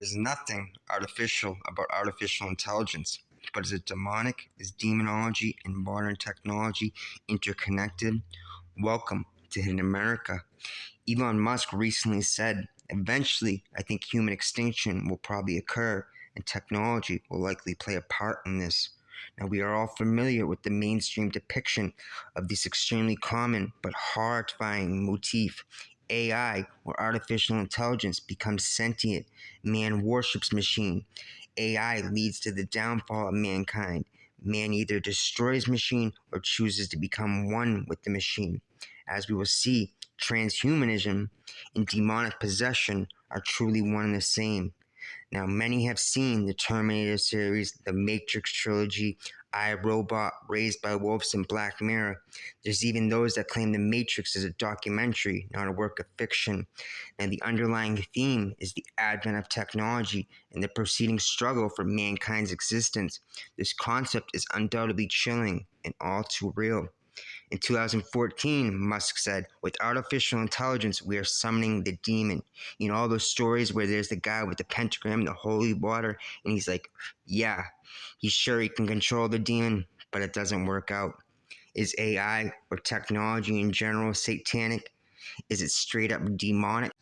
There's nothing artificial about artificial intelligence, but is it demonic? Is demonology and modern technology interconnected? Welcome to Hidden America. Elon Musk recently said, eventually, I think human extinction will probably occur and technology will likely play a part in this. Now, we are all familiar with the mainstream depiction of this extremely common but horrifying motif. AI, or artificial intelligence, becomes sentient. Man worships machine. AI leads to the downfall of mankind. Man either destroys machine or chooses to become one with the machine. As we will see, transhumanism and demonic possession are truly one and the same. Now, many have seen the Terminator series, the Matrix trilogy, I, Robot, Raised by Wolves, and Black Mirror. There's even those that claim the Matrix is a documentary, not a work of fiction. Now, the underlying theme is the advent of technology and the proceeding struggle for mankind's existence. This concept is undoubtedly chilling and all too real. In 2014, Musk said, with artificial intelligence, we are summoning the demon. You know, all those stories where there's the guy with the pentagram, the holy water, and he's like, yeah, he's sure he can control the demon, but it doesn't work out. Is AI or technology in general satanic? Is it straight up demonic?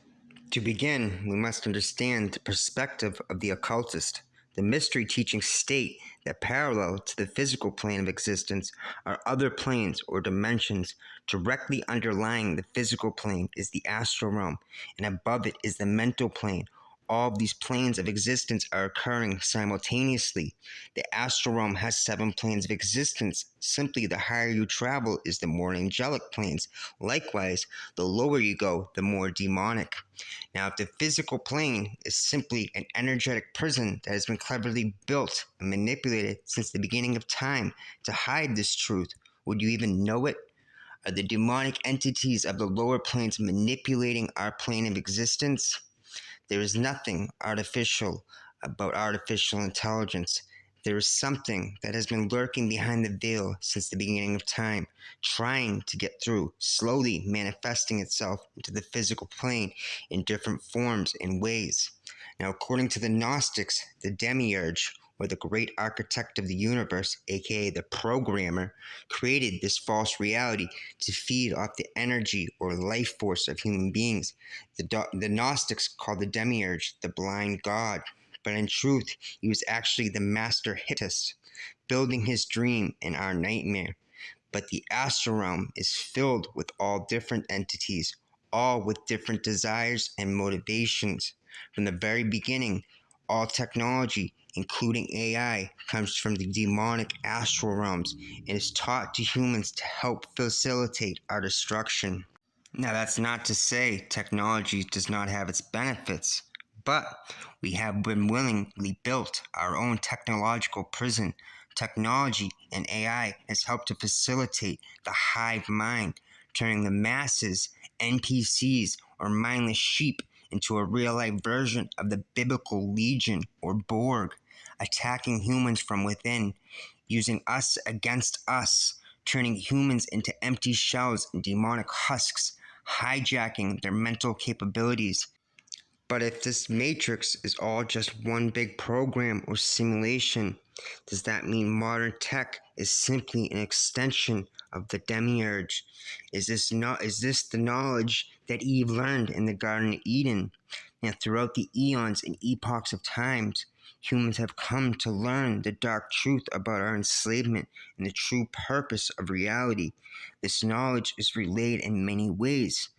To begin, we must understand the perspective of the occultist. The mystery teachings state that parallel to the physical plane of existence are other planes or dimensions. Directly underlying the physical plane is the astral realm, and above it is the mental plane. All of these planes of existence are occurring simultaneously. The astral realm has 7 planes of existence. Simply, the higher you travel is the more angelic planes. Likewise, the lower you go, the more demonic. Now, if the physical plane is simply an energetic prison that has been cleverly built and manipulated since the beginning of time to hide this truth, would you even know it? Are the demonic entities of the lower planes manipulating our plane of existence? There is nothing artificial about artificial intelligence. There is something that has been lurking behind the veil since the beginning of time, trying to get through, slowly manifesting itself into the physical plane in different forms and ways. Now, according to the Gnostics, the Demiurge, or the great architect of the universe, aka the programmer, created this false reality to feed off the energy or life force of human beings. The Gnostics called the Demiurge the blind god, but in truth, he was actually the master hypnotist, building his dream in our nightmare. But the astral realm is filled with all different entities, all with different desires and motivations. From the very beginning, all technology, including AI, comes from the demonic astral realms and is taught to humans to help facilitate our destruction. Now, that's not to say technology does not have its benefits, but we have been willingly built our own technological prison. Technology and AI has helped to facilitate the hive mind, turning the masses, NPCs, or mindless sheep into a real-life version of the biblical legion or Borg, attacking humans from within, using us against us, turning humans into empty shells and demonic husks, hijacking their mental capabilities. But if this matrix is all just one big program or simulation, does that mean modern tech is simply an extension of the Demiurge? Is this the knowledge that Eve learned in the Garden of Eden? Now, throughout the eons and epochs of times, humans have come to learn the dark truth about our enslavement and the true purpose of reality. This knowledge is relayed in many ways,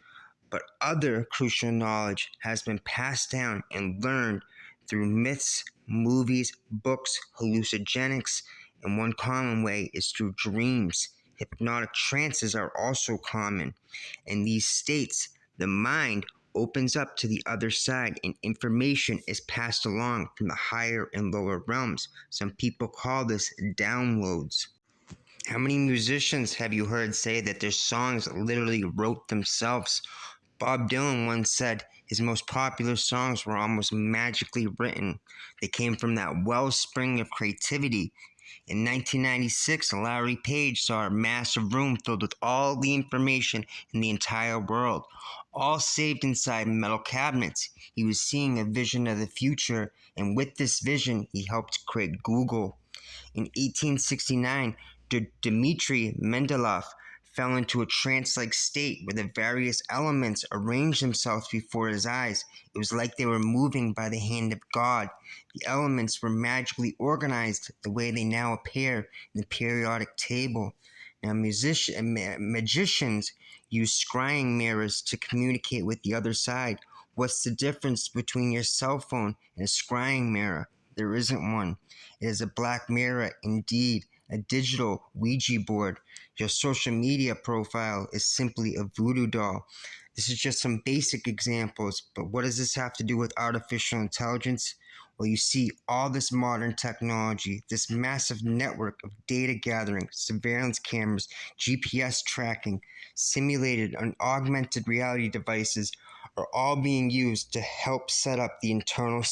but other crucial knowledge has been passed down and learned through myths, movies, books, hallucinogenics, and one common way is through dreams. Hypnotic trances are also common. In these states, the mind opens up to the other side and information is passed along from the higher and lower realms. Some people call this downloads. How many musicians have you heard say that their songs literally wrote themselves? Bob Dylan once said his most popular songs were almost magically written. They came from that wellspring of creativity. In 1996, Larry Page saw a massive room filled with all the information in the entire world, all saved inside metal cabinets. He was seeing a vision of the future, and with this vision, he helped create Google. In 1869, Dmitri Mendeleev fell into a trance-like state where the various elements arranged themselves before his eyes. It was like they were moving by the hand of God. The elements were magically organized the way they now appear in the periodic table. Now, magicians use scrying mirrors to communicate with the other side. What's the difference between your cell phone and a scrying mirror? There isn't one. It is a black mirror indeed, a digital Ouija board. Your social media profile is simply a voodoo doll. This is just some basic examples, but what does this have to do with artificial intelligence? Well, you see, all this modern technology, this massive network of data gathering, surveillance cameras, GPS tracking, simulated and augmented reality devices are all being used to help set up the internal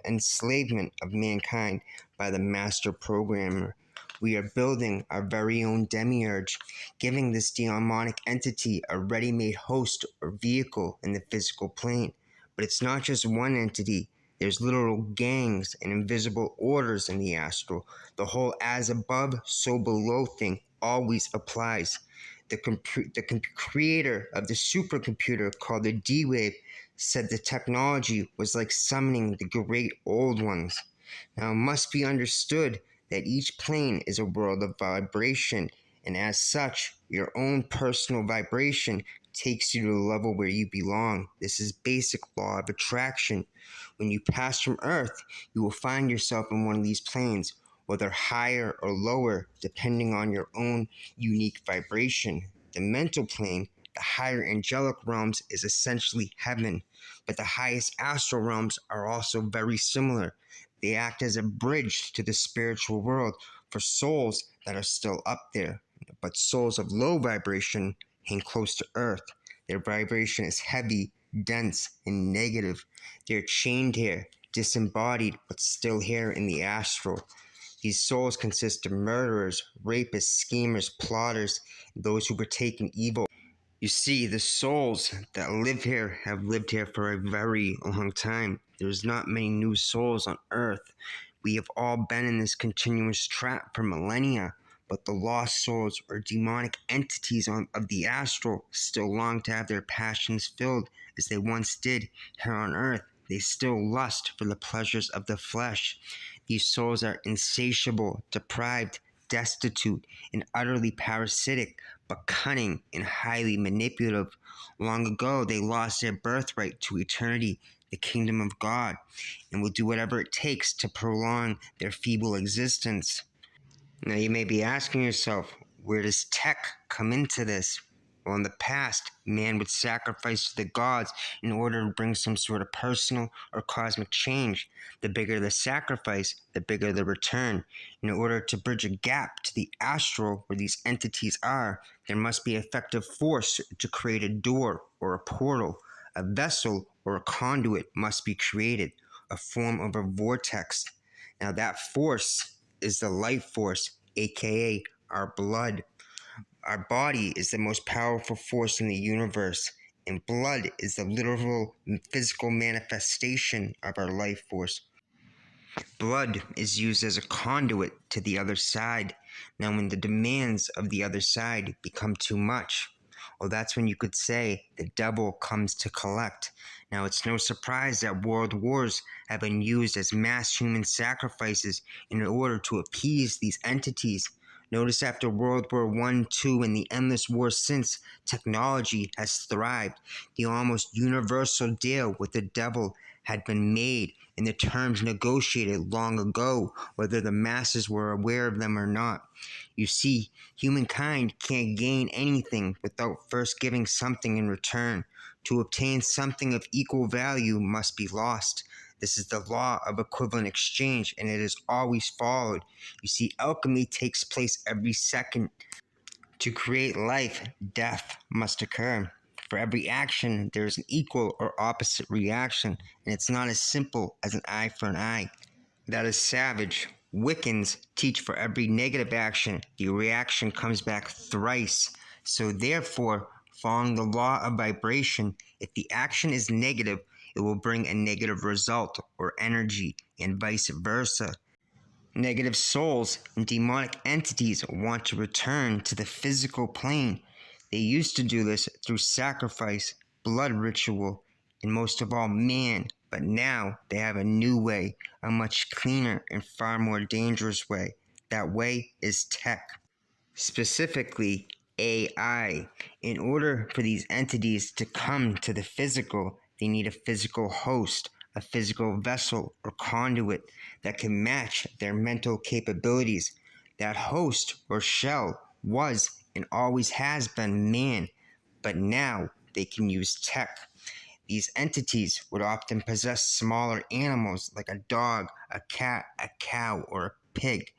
enslavement of mankind by the master programmer. We are building our very own Demiurge, giving this demonic entity a ready-made host or vehicle in the physical plane. But it's not just one entity. There's literal gangs and invisible orders in the astral. The whole as above, so below thing always applies. The creator of the supercomputer called the D-Wave said the technology was like summoning the great old ones. Now, it must be understood that each plane is a world of vibration, and as such, your own personal vibration takes you to the level where you belong. This is basic law of attraction. When you pass from Earth, you will find yourself in one of these planes, whether higher or lower, depending on your own unique vibration. The mental plane, the higher angelic realms, is essentially heaven, but the highest astral realms are also very similar. They act as a bridge to the spiritual world for souls that are still up there. But souls of low vibration hang close to Earth. Their vibration is heavy, dense, and negative. They're chained here, disembodied, but still here in the astral. These souls consist of murderers, rapists, schemers, plotters, and those who partake in evil. You see, the souls that live here have lived here for a very long time. There's not many new souls on Earth. We have all been in this continuous trap for millennia, but the lost souls or demonic entities of the astral still long to have their passions filled as they once did here on Earth. They still lust for the pleasures of the flesh. These souls are insatiable, deprived, destitute, and utterly parasitic, but cunning and highly manipulative. Long ago, they lost their birthright to eternity, the kingdom of God, and will do whatever it takes to prolong their feeble existence. Now, you may be asking yourself, where does tech come into this? Well, in the past, man would sacrifice to the gods in order to bring some sort of personal or cosmic change. The bigger the sacrifice, the bigger the return. In order to bridge a gap to the astral where these entities are, there must be effective force to create a door or a portal. A vessel or a conduit must be created, a form of a vortex. Now that force is the life force, aka our blood. Our body is the most powerful force in the universe, and blood is the literal physical manifestation of our life force. Blood is used as a conduit to the other side. Now, when the demands of the other side become too much, well, that's when you could say the devil comes to collect. Now, it's no surprise that world wars have been used as mass human sacrifices in order to appease these entities. Notice after World War I, II, and the endless wars since, technology has thrived. The almost universal deal with the devil had been made, and the terms negotiated long ago, whether the masses were aware of them or not. You see, humankind can't gain anything without first giving something in return. To obtain something of equal value must be lost. This is the law of equivalent exchange, and it is always followed. You see, alchemy takes place every second. To create life, death must occur. For every action, there is an equal or opposite reaction, and it's not as simple as an eye for an eye. That is savage. Wiccans teach for every negative action, the reaction comes back thrice. So therefore, following the law of vibration, if the action is negative, it will bring a negative result or energy, and vice versa. Negative souls and demonic entities want to return to the physical plane. They used to do this through sacrifice, blood ritual, and most of all, man. But now they have a new way, a much cleaner and far more dangerous way. That way is tech, specifically AI. In order for these entities to come to the physical, they need a physical host, a physical vessel or conduit that can match their mental capabilities. That host or shell was and always has been man, but now they can use tech. These entities would often possess smaller animals like a dog, a cat, a cow, or a pig,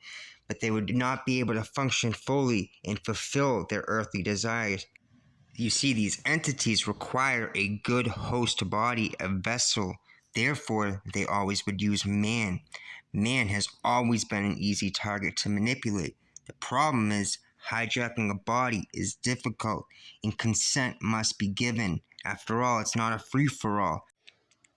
but they would not be able to function fully and fulfill their earthly desires. You see, these entities require a good host body, a vessel. Therefore, they always would use man. Man has always been an easy target to manipulate. The problem is, hijacking a body is difficult, and consent must be given. After all, it's not a free-for-all.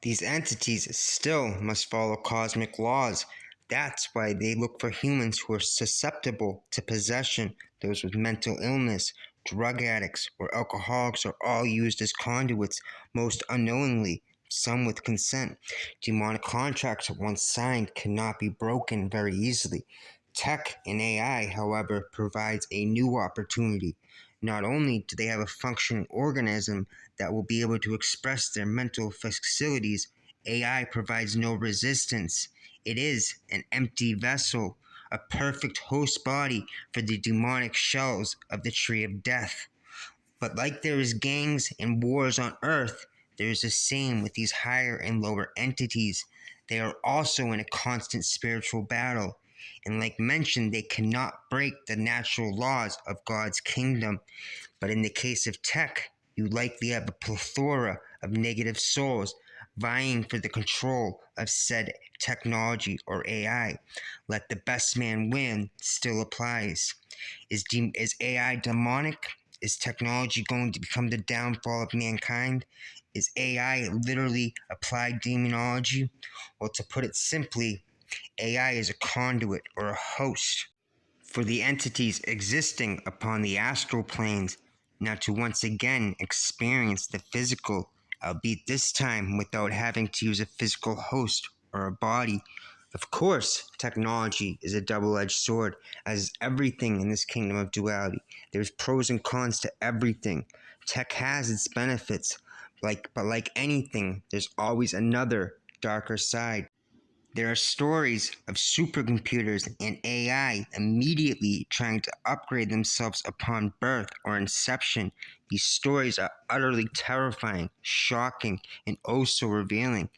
These entities still must follow cosmic laws. That's why they look for humans who are susceptible to possession. Those with mental illness, drug addicts, or alcoholics are all used as conduits, most unknowingly, some with consent. Demonic contracts once signed cannot be broken very easily. Tech and AI, however, provides a new opportunity. Not only do they have a functioning organism that will be able to express their mental facilities, AI provides no resistance. It is an empty vessel, a perfect host body for the demonic shells of the tree of death. But like there is gangs and wars on Earth, there is the same with these higher and lower entities. They are also in a constant spiritual battle. And like mentioned, they cannot break the natural laws of God's kingdom. But in the case of tech, you likely have a plethora of negative souls vying for the control of said technology or AI. Let the best man win still applies. Is AI demonic? Is technology going to become the downfall of mankind? Is AI literally applied demonology? Well, to put it simply, AI is a conduit or a host for the entities existing upon the astral planes, now to once again experience the physical, albeit this time without having to use a physical host or a body. Of course, technology is a double-edged sword, as is everything in this kingdom of duality. There's pros and cons to everything. Tech has its benefits, but like anything, there's always another darker side. There are stories of supercomputers and AI immediately trying to upgrade themselves upon birth or inception. These stories are utterly terrifying, shocking, and oh so revealing.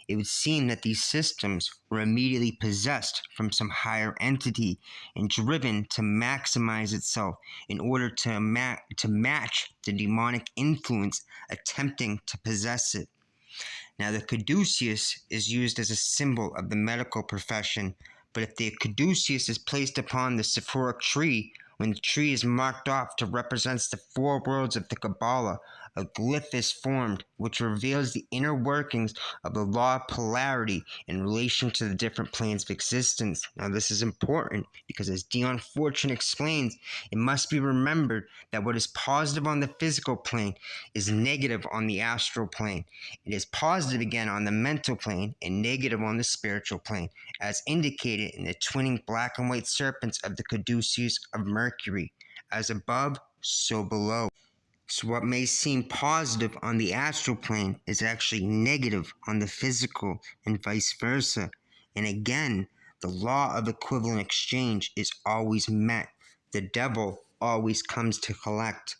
It would seem that these systems were immediately possessed from some higher entity and driven to maximize itself in order to match the demonic influence attempting to possess it. Now, the caduceus is used as a symbol of the medical profession, but if the caduceus is placed upon the Sephoric tree, when the tree is marked off to represent the four worlds of the Kabbalah, a glyph is formed which reveals the inner workings of the law of polarity in relation to the different planes of existence. Now, this is important because, as Dion Fortune explains, it must be remembered that what is positive on the physical plane is negative on the astral plane. It is positive again on the mental plane and negative on the spiritual plane, as indicated in the twinning black and white serpents of the caduceus of Mercury. As above, so below. So what may seem positive on the astral plane is actually negative on the physical and vice versa. And again, the law of equivalent exchange is always met. The devil always comes to collect.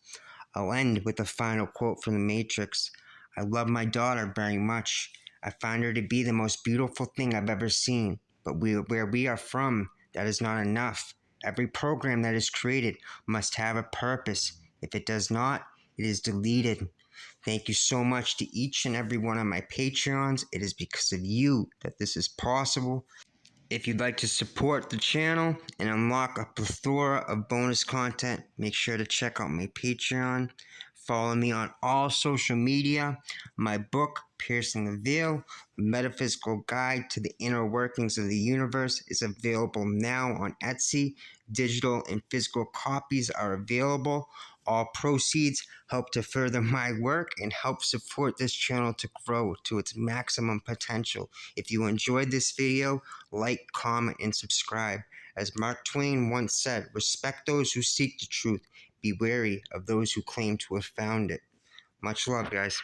I'll end with a final quote from the Matrix. I love my daughter very much. I find her to be the most beautiful thing I've ever seen. But where we are from, that is not enough. Every program that is created must have a purpose. If it does not, it is deleted. Thank you so much to each and every one of my Patreons. It is because of you that this is possible. If you'd like to support the channel and unlock a plethora of bonus content, make sure to check out my Patreon. Follow me on all social media. My book, Piercing the Veil, A Metaphysical Guide to the Inner Workings of the Universe, is available now on Etsy. Digital and physical copies are available. All proceeds help to further my work and help support this channel to grow to its maximum potential. If you enjoyed this video, like, comment, and subscribe. As Mark Twain once said, respect those who seek the truth. Be wary of those who claim to have found it. Much love, guys.